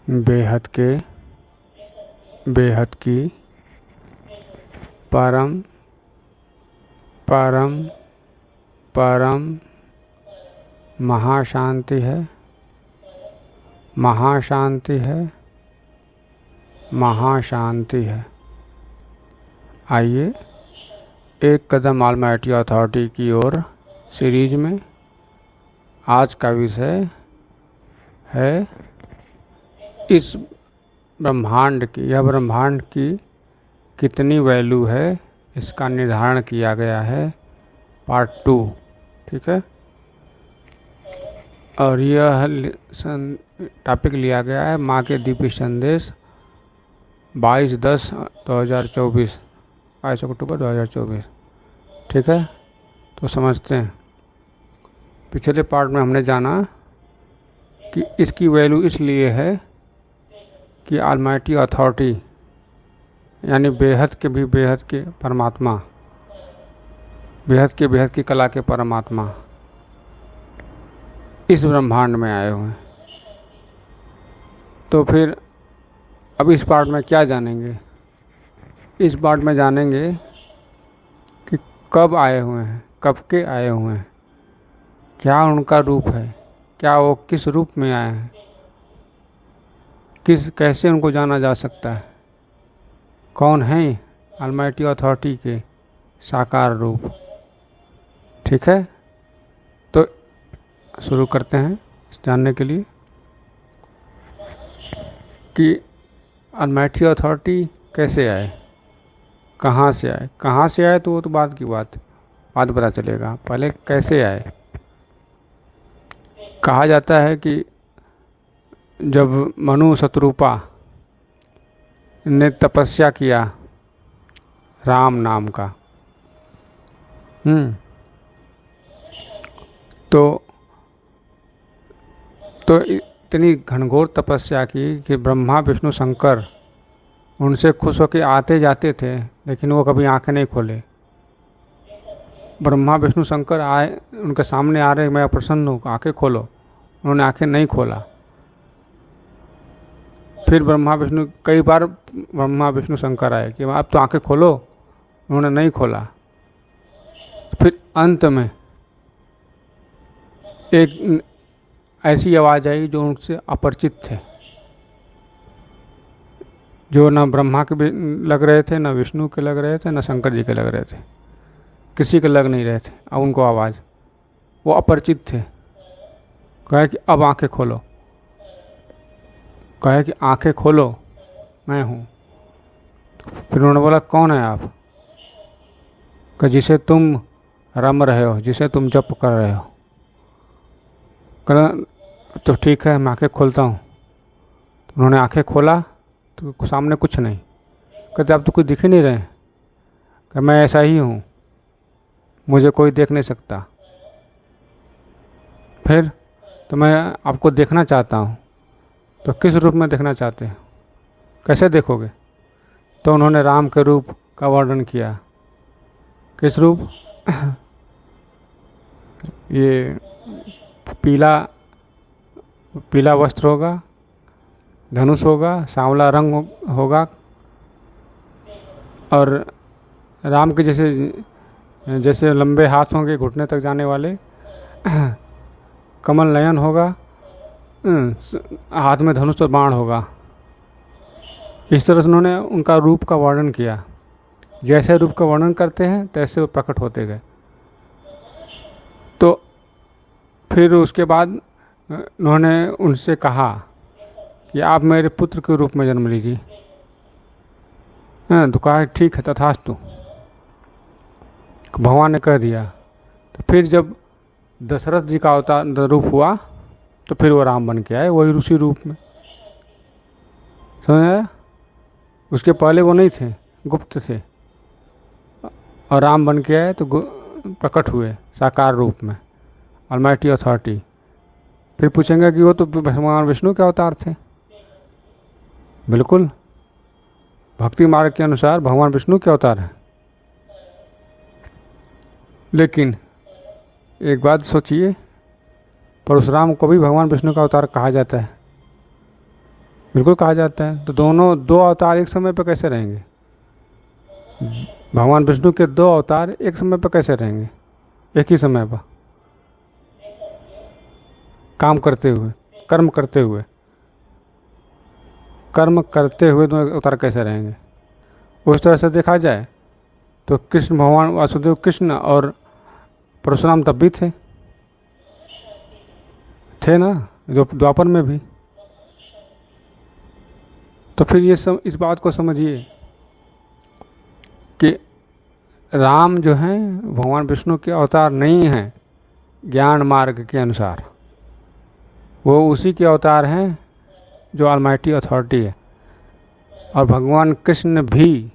बेहद के, बेहद की, परम, परम, परम महाशांति है, महाशांति है, महाशांति है। आइए एक कदम ऑलमाइटी अथॉरिटी की ओर सीरीज में आज का विषय है इस ब्रह्मांड की, यह ब्रह्मांड की कितनी वैल्यू है इसका निर्धारण किया गया है, पार्ट 2। ठीक है। और यह टॉपिक लिया गया है माँ के दिव्य संदेश 22/10/2024, 22 अक्टूबर 2024। ठीक है। तो समझते हैं। पिछले पार्ट में हमने जाना कि इसकी वैल्यू इसलिए है कि ऑलमाइटी अथॉरिटी यानी बेहद के भी बेहद के परमात्मा, बेहद की कला के परमात्मा इस ब्रह्मांड में आए हुए हैं। तो फिर अब इस पार्ट में क्या जानेंगे? इस पार्ट में जानेंगे कि कब आए हुए हैं, कब के आए हुए हैं, क्या उनका रूप है, क्या वो किस रूप में आए हैं, कैसे उनको जाना जा सकता है, कौन है ऑलमाइटी अथॉरिटी के साकार रूप। ठीक है। तो शुरू करते हैं इस जानने के लिए कि ऑलमाइटी अथॉरिटी कैसे आए, कहाँ से आए। कहाँ से आए तो वो तो बाद की बात, बाद पता चलेगा। पहले कैसे आए। कहा जाता है कि जब मनु शत्रुपा ने तपस्या किया राम नाम का, तो इतनी घनघोर तपस्या की कि ब्रह्मा विष्णु शंकर उनसे खुश होकर आते जाते थे, लेकिन वो कभी आंखें नहीं खोले। ब्रह्मा विष्णु शंकर आए, उनके सामने आ रहे, मैं प्रसन्न हूँ, आंखें खोलो। उन्होंने आंखें नहीं खोला। फिर ब्रह्मा विष्णु कई बार ब्रह्मा विष्णु शंकर आए कि आप तो आंखें खोलो, उन्होंने नहीं खोला। फिर अंत में एक ऐसी आवाज़ आई जो उनसे अपरिचित थे, जो न ब्रह्मा के लग रहे थे, न विष्णु के लग रहे थे, न शंकर जी के लग रहे थे, किसी के लग नहीं रहे थे। अब उनको आवाज़, वो अपरिचित थे। कहे कि अब आंखें खोलो, कहे कि आंखें खोलो, मैं हूँ। फिर उन्होंने बोला कौन है आप? कि जिसे तुम रम रहे हो, जिसे तुम जप कर रहे हो। तो ठीक है, मैं आंखें खोलता हूँ। तो उन्होंने आंखें खोला तो सामने कुछ नहीं। कहते आप तो कुछ दिख ही नहीं रहे। कि मैं ऐसा ही हूँ, मुझे कोई देख नहीं सकता। फिर तो मैं आपको देखना चाहता हूँ। तो किस रूप में देखना चाहते हैं, कैसे देखोगे? तो उन्होंने राम के रूप का वर्णन किया। किस रूप? ये पीला वस्त्र होगा, धनुष होगा, सांवला रंग होगा, और राम के जैसे लंबे हाथ होंगे घुटने तक जाने वाले, कमल नयन होगा, हाथ में धनुष और बाण होगा। इस तरह से उन्होंने उनका रूप का वर्णन किया। जैसे रूप का वर्णन करते हैं तैसे वो प्रकट होते गए। तो फिर उसके बाद उन्होंने उनसे कहा कि आप मेरे पुत्र के रूप में जन्म लीजिए। तो कहा ठीक है, तथास्तु। भगवान ने कह दिया। तो फिर जब दशरथ जी का अवतार रूप हुआ तो फिर वो राम बन के आए, वही ऋषि रूप में। समझ आया? उसके पहले वो नहीं थे, गुप्त थे, और राम बन के आए तो प्रकट हुए साकार रूप में, ऑलमाइटी अथॉरिटी। फिर पूछेंगे कि वो तो भगवान विष्णु के अवतार थे। बिल्कुल, भक्ति मार्ग के अनुसार भगवान विष्णु के अवतार हैं। लेकिन एक बात सोचिए, परशुराम को भी भगवान विष्णु का अवतार कहा जाता है। बिल्कुल कहा जाता है। तो दोनों दो अवतार एक समय पर कैसे रहेंगे? भगवान विष्णु के दो अवतार एक समय पर कैसे रहेंगे? एक ही समय पर काम करते हुए, कर्म करते हुए, कर्म करते हुए दोनों अवतार कैसे रहेंगे? उस तरह से देखा जाए तो कृष्ण भगवान वासुदेव कृष्ण और परशुराम तब भी थे ना, जो द्वापर में भी। तो फिर ये इस बात को समझिए कि राम जो हैं भगवान विष्णु के अवतार नहीं हैं ज्ञान मार्ग के अनुसार, वो उसी के अवतार हैं जो ऑलमाइटी अथॉरिटी है। और भगवान कृष्ण भी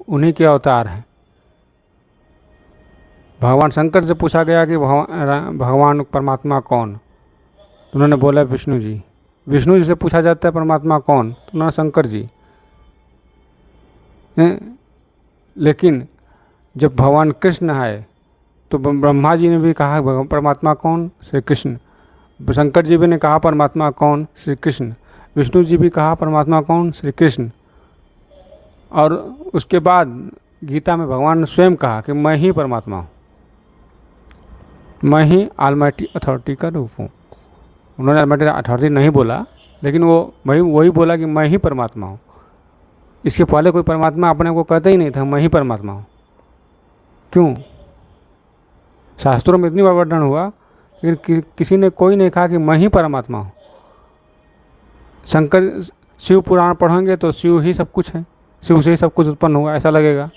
उन्हीं के अवतार हैं। भगवान शंकर से पूछा गया कि भगवान परमात्मा कौन, तो उन्होंने बोला विष्णु जी। विष्णु जी से पूछा जाता है परमात्मा कौन, तो उन्होंने शंकर जी। लेकिन जब भगवान कृष्ण है तो ब्रह्मा जी ने भी कहा परमात्मा कौन, श्री कृष्ण। शंकर जी भी ने कहा परमात्मा कौन, श्री कृष्ण। विष्णु जी भी कहा परमात्मा कौन, श्री कृष्ण। और उसके बाद गीता में भगवान ने स्वयं कहा कि मैं ही परमात्मा हूँ, मैं ही ऑलमाइटी अथॉरिटी का रूप हूँ। उन्होंने ऑलमाइटी अथॉरिटी नहीं बोला, लेकिन वो वही बोला कि मैं ही परमात्मा हूँ। इसके पहले कोई परमात्मा अपने को कहता ही नहीं था मैं ही परमात्मा हूँ। क्यों? शास्त्रों में इतनी बार वर्णन हुआ, लेकिन किसी ने कोई नहीं कहा कि मैं ही परमात्मा हूँ। शंकर शिव पुराण पढ़ेंगे तो शिव ही सब कुछ है, शिव से ही सब कुछ उत्पन्न हुआ ऐसा लगेगा।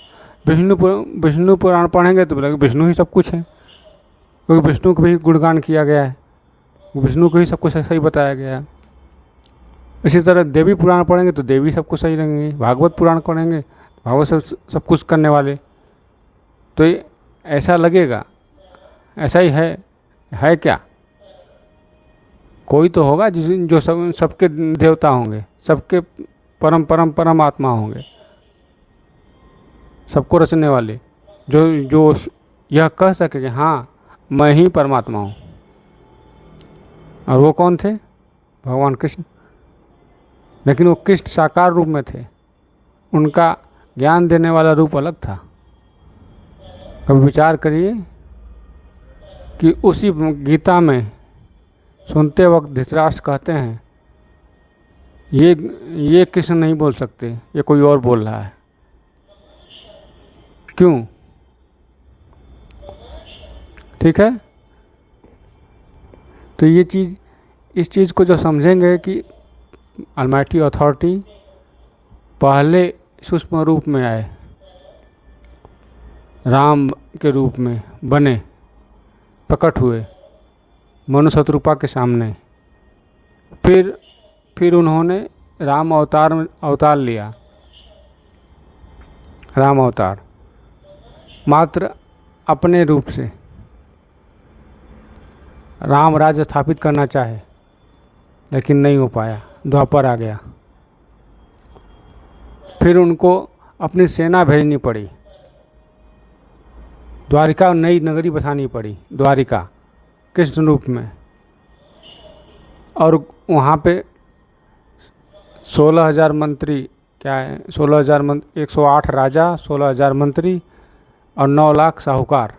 विष्णु पुराण पढ़ेंगे तो लगेगा विष्णु ही सब कुछ है, क्योंकि विष्णु को भी गुणगान किया गया है, विष्णु को ही सब कुछ ऐसा ही बताया गया है। इसी तरह देवी पुराण पढ़ेंगे तो देवी सब कुछ सही रहेंगे, भागवत पुराण पढ़ेंगे भागवत सब कुछ करने वाले। तो ये ऐसा लगेगा, ऐसा ही है क्या? कोई तो होगा जो सबके देवता होंगे, सबके परम आत्मा होंगे, सबको रचने वाले, जो यह कह सके कि हाँ मैं ही परमात्मा हूँ। और वो कौन थे? भगवान कृष्ण। लेकिन वो कृष्ण साकार रूप में थे, उनका ज्ञान देने वाला रूप अलग था। कभी विचार करिए कि उसी गीता में सुनते वक्त धृतराष्ट्र कहते हैं ये कृष्ण नहीं बोल सकते, ये कोई और बोल रहा है। क्यों? ठीक है। तो इस चीज़ को जो समझेंगे कि ऑलमाइटी अथॉरिटी पहले सूक्ष्म रूप में आए, राम के रूप में बने, प्रकट हुए मनु शत्रुपा के सामने, फिर उन्होंने राम अवतार लिया। राम अवतार मात्र अपने रूप से राम राज्य स्थापित करना चाहे, लेकिन नहीं हो पाया, द्वापर आ गया। फिर उनको अपनी सेना भेजनी पड़ी, द्वारिका नई नगरी बसानी पड़ी, द्वारिका कृष्ण रूप में। और वहाँ पे 16,000 मंत्री, क्या है 16,000 मंत्री, 108 राजा, 16,000 मंत्री और 9 लाख साहूकार,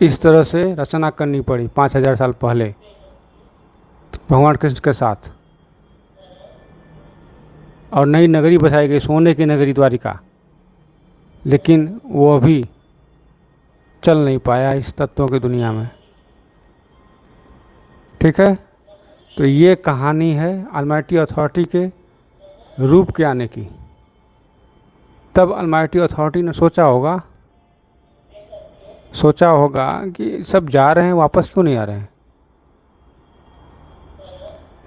इस तरह से रचना करनी पड़ी 5,000 साल पहले भगवान कृष्ण के साथ। और नई नगरी बसाई गई, सोने की नगरी द्वारिका। लेकिन वो अभी चल नहीं पाया इस तत्वों की दुनिया में। ठीक है। तो ये कहानी है ऑलमाइटी अथॉरिटी के रूप के आने की। तब ऑलमाइटी अथॉरिटी ने सोचा होगा कि सब जा रहे हैं, वापस क्यों नहीं आ रहे हैं।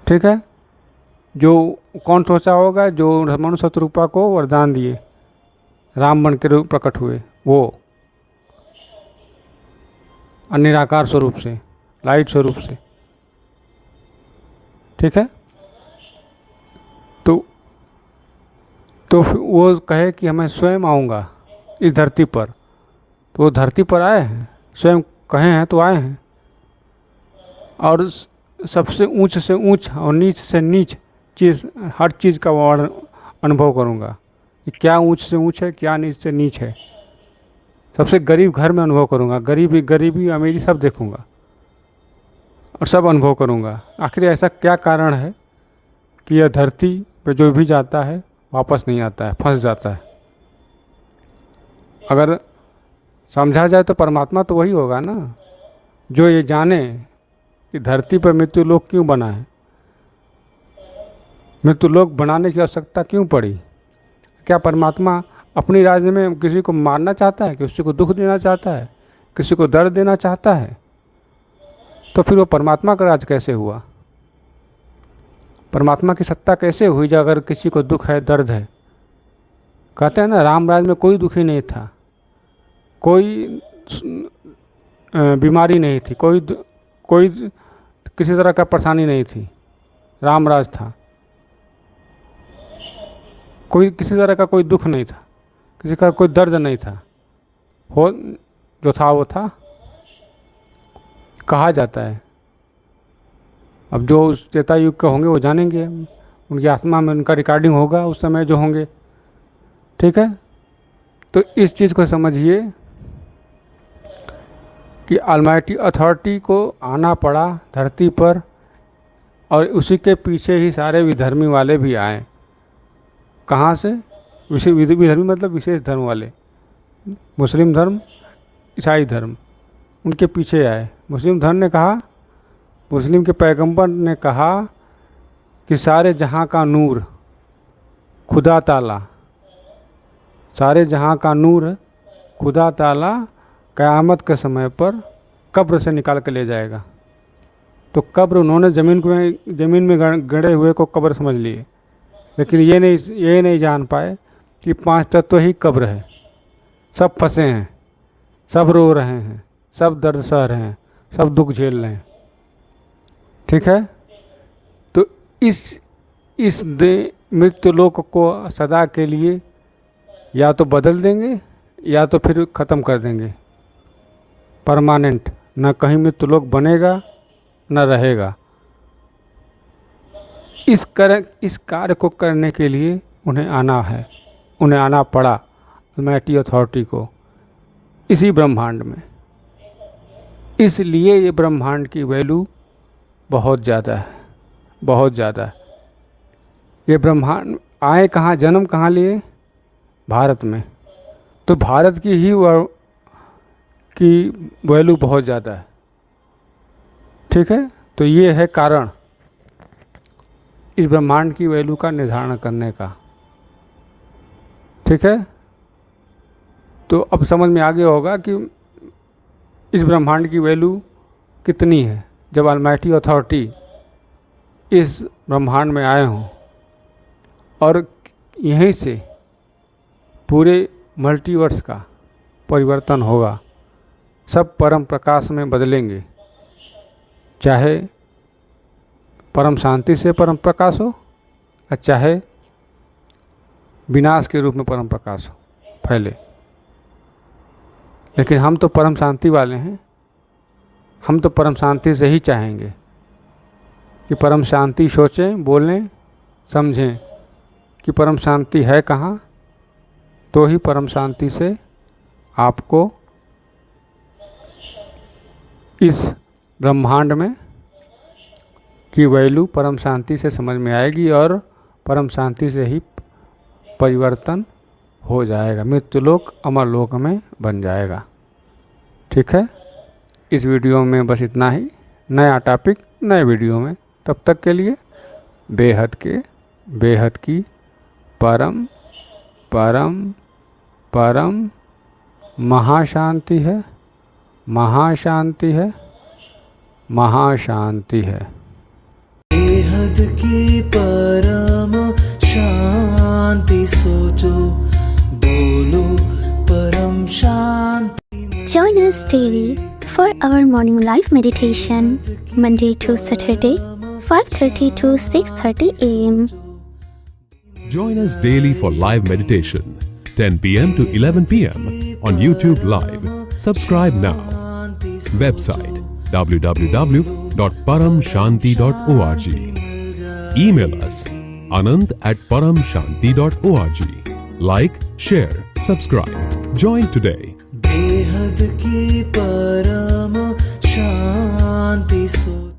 ठीक है। जो कौन सोचा होगा? जो मनु शत्रुपा को वरदान दिए, राम बन के रूप प्रकट हुए, वो निराकार स्वरूप से, लाइट स्वरूप से। ठीक है। तो वो कहे कि मैं स्वयं आऊँगा इस धरती पर, तो वो धरती पर आए हैं, स्वयं कहे हैं तो आए हैं। और सबसे ऊंच से ऊंच और नीच से नीच हर चीज़ का अनुभव करूँगा कि क्या ऊंच से ऊंच है, क्या नीच से नीच है। सबसे गरीब घर में अनुभव करूँगा, गरीबी अमीरी सब देखूँगा और सब अनुभव करूँगा। आखिर ऐसा क्या कारण है कि यह धरती पे जो भी जाता है वापस नहीं आता है, फंस जाता है। अगर समझा जाए तो परमात्मा तो वही होगा ना, जो ये जाने कि धरती पर मृत्यु लोक क्यों बना है, मृत्यु लोक बनाने की आवश्यकता क्यों पड़ी। क्या परमात्मा अपनी राज्य में किसी को मारना चाहता है, किसी को दुख देना चाहता है, किसी को दर्द देना चाहता है? तो फिर वो परमात्मा का राज कैसे हुआ? परमात्मा की सत्ता कैसे हुई जब अगर किसी को दुख है, दर्द है? कहते हैं ना, राम राज में कोई दुखी नहीं था, कोई बीमारी नहीं थी, कोई किसी तरह का परेशानी नहीं थी, राम राज था। कोई किसी तरह का कोई दुख नहीं था, किसी का कोई दर्द नहीं था, हो जो था वो था। कहा जाता है, अब जो उस त्रेता युग के होंगे वो जानेंगे, उनकी आत्मा में उनका रिकॉर्डिंग होगा उस समय जो होंगे। ठीक है, तो इस चीज़ को समझिए कि ऑलमाइटी अथॉरिटी को आना पड़ा धरती पर, और उसी के पीछे ही सारे विधर्मी वाले भी आए। कहाँ से? विधर्मी मतलब विशेष धर्म वाले, मुस्लिम धर्म, ईसाई धर्म, उनके पीछे आए। मुस्लिम धर्म ने कहा, मुस्लिम के पैगंबर ने कहा कि सारे जहाँ का नूर खुदा ताला, सारे जहाँ का नूर खुदा ताला क़यामत के समय पर कब्र से निकाल के ले जाएगा। तो कब्र, उन्होंने ज़मीन में गड़े हुए को कब्र समझ लिए, लेकिन ये नहीं जान पाए कि 5 तत्व ही कब्र है। सब फंसे हैं, सब रो रहे हैं, सब दर्द सह रहे हैं, सब दुख झेल रहे हैं। ठीक है, तो इस मृत्यु लोक को सदा के लिए या तो बदल देंगे या तो फिर ख़त्म कर देंगे, परमानेंट। न कहीं मृत्यु लोक बनेगा न रहेगा। इस कार्य को करने के लिए उन्हें आना पड़ा ऑलमाइटी अथॉरिटी को इसी ब्रह्मांड में। इसलिए ये ब्रह्मांड की वैल्यू बहुत ज़्यादा है, बहुत ज़्यादा है। ये ब्रह्मांड आए कहाँ, जन्म कहाँ लिए? भारत में। तो भारत की वैल्यू बहुत ज़्यादा है। ठीक है, तो ये है कारण इस ब्रह्मांड की वैल्यू का निर्धारण करने का। ठीक है, तो अब समझ में आ गया होगा कि इस ब्रह्मांड की वैल्यू कितनी है जब ऑलमाइटी अथॉरिटी इस ब्रह्मांड में आए हों, और यहीं से पूरे मल्टीवर्स का परिवर्तन होगा। सब परम प्रकाश में बदलेंगे, चाहे परम शांति से परम प्रकाश हो और चाहे विनाश के रूप में परम प्रकाश हो फैले। लेकिन हम तो परम शांति वाले हैं, हम तो परम शांति से ही चाहेंगे कि परम शांति सोचें, बोलें, समझें कि परम शांति है कहाँ, तो ही परम शांति से आपको इस ब्रह्मांड में की वैल्यू परम शांति से समझ में आएगी और परम शांति से ही परिवर्तन हो जाएगा, मृत्युलोक अमरलोक में बन जाएगा। ठीक है, इस वीडियो में बस इतना ही। नया टॉपिक नए वीडियो में, तब तक के लिए बेहद की परम परम परम महाशांति है, महाशांति है, महाशांति है। बेहद की परम शांति सोचो, बोलो परम शांति। Join us daily for our morning live meditation, Monday to Saturday, 5:30 to 6:30 a.m. Join us daily for live meditation, 10 p.m. to 11 p.m. on YouTube Live. Subscribe now. Website www.paramshanti.org. Email us anand@paramshanti.org. Like, share, subscribe. Join today. बेहद की परम शांति सो